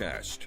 Cast.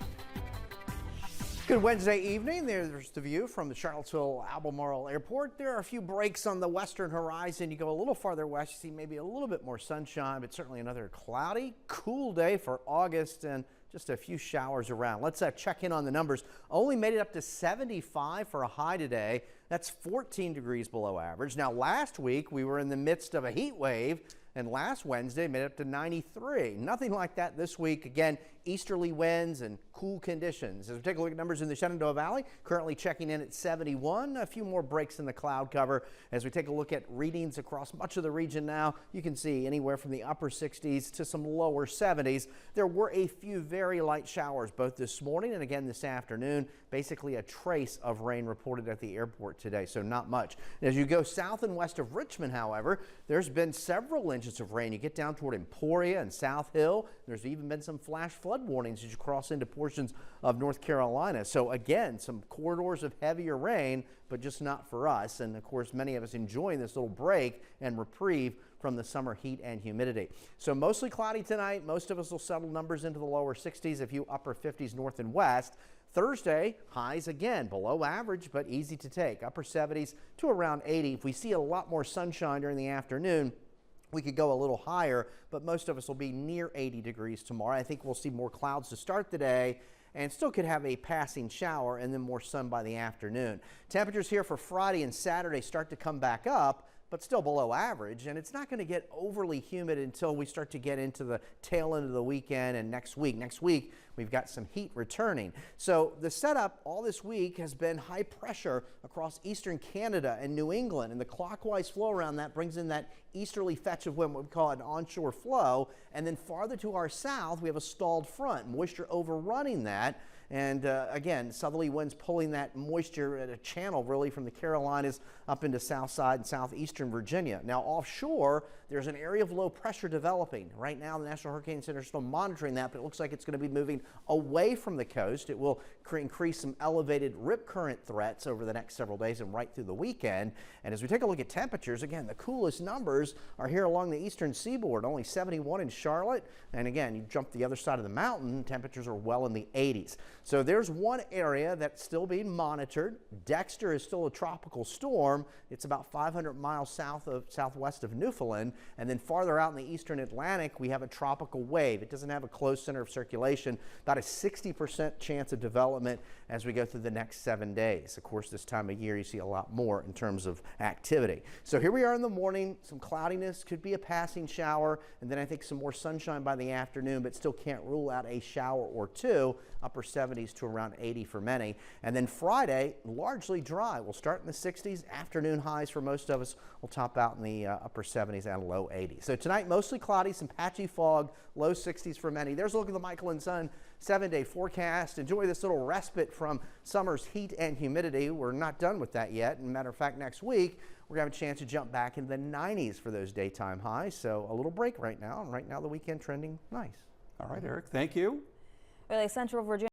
Good Wednesday evening. There's the view from the Charlottesville Albemarle Airport. There are a few breaks on the western horizon. You go a little farther west, you see maybe a little bit more sunshine, but certainly another cloudy, cool day for August and just a few showers around. Let's check in on the numbers. Only made it up to 75 for a high today. That's 14 degrees below average. Now, last week we were in the midst of a heat wave, and last Wednesday made it up to 93. Nothing like that this week. Again, easterly winds and cool conditions. As we take a look at numbers in the Shenandoah Valley, currently checking in at 71. A few more breaks in the cloud cover. As we take a look at readings across much of the region now, you can see anywhere from the upper 60s to some lower 70s. There were a few very light showers both this morning and again this afternoon. Basically a trace of rain reported at the airport today, so not much. As you go south and west of Richmond, however, there's been several inches of rain. You get down toward Emporia and South Hill. There's even been some flash flood warnings as you cross into portions of North Carolina. So again, some corridors of heavier rain, but just not for us. And of course, many of us enjoying this little break and reprieve from the summer heat and humidity. So mostly cloudy tonight. Most of us will settle numbers into the lower 60s, a few upper 50s north and west. Thursday, highs again below average, but easy to take. Upper 70s to around 80. If we see a lot more sunshine during the afternoon, we could go a little higher, but most of us will be near 80 degrees tomorrow. I think we'll see more clouds to start the day and still could have a passing shower and then more sun by the afternoon. Temperatures here for Friday and Saturday start to come back up, but still below average, and it's not going to get overly humid until we start to get into the tail end of the weekend and next week. Next week, we've got some heat returning. So the setup all this week has been high pressure across eastern Canada and New England, and the clockwise flow around that brings in that easterly fetch of wind, what we call an onshore flow, and then farther to our south, we have a stalled front, moisture overrunning that. And again, southerly winds pulling that moisture at a channel really from the Carolinas up into south side and southeastern Virginia. Now offshore, there's an area of low pressure developing. Right now, the National Hurricane Center is still monitoring that, but it looks like it's going to be moving away from the coast. It will increase some elevated rip current threats over the next several days and right through the weekend. And as we take a look at temperatures, again, the coolest numbers are here along the eastern seaboard, only 71 in Charlotte. And again, you jump the other side of the mountain, temperatures are well in the 80s. So there's one area that's still being monitored. Dexter is still a tropical storm. It's about 500 miles southwest of Newfoundland. And then farther out in the eastern Atlantic, we have a tropical wave. It doesn't have a close center of circulation, about a 60% chance of development as we go through the next 7 days. Of course, this time of year, you see a lot more in terms of activity. So here we are in the morning, some cloudiness, could be a passing shower, and then I think some more sunshine by the afternoon, but still can't rule out a shower or two, upper 70s to around 80 for many. And then Friday, largely dry. We'll start in the 60s, afternoon highs for most of us will top out in the upper 70s and low 80s. So tonight, mostly cloudy, some patchy fog, low 60s for many. There's a look at the Michael and Son 7-day forecast. Enjoy this little respite from summer's heat and humidity. We're not done with that yet. As a matter of fact, next week, we're going to have a chance to jump back into the 90s for those daytime highs. So a little break right now. And right now, the weekend trending nice. All right, Eric, thank you. Really, Central Virginia.